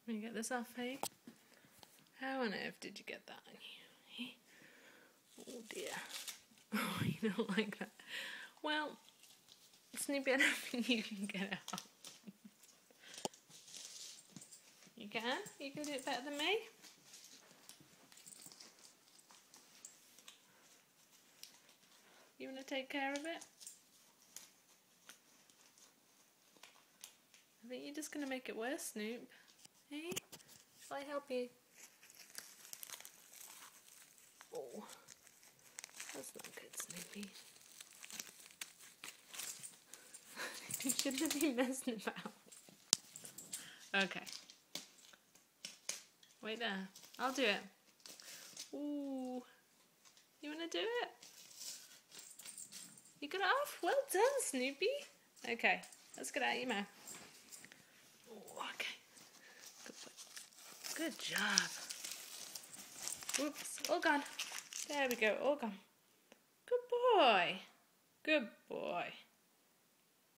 Let me get this off, hey? How on earth did you get that on you? Hey? Oh dear. Oh, you don't like that. Well, Snoopy, I don't think you can get it off. You can? You can do it better than me? You want to take care of it? I think you're just going to make it worse, Snoop. Hey? Shall I help you? Oh, that's not good, Snoopy. You shouldn't be messing about. Okay. Wait there. I'll do it. Ooh. You want to do it? You got it off? Well done, Snoopy. Okay, let's get out of your mouth. Oh, okay. Good job. Oops, all gone. There we go, all gone. Good boy. Good boy.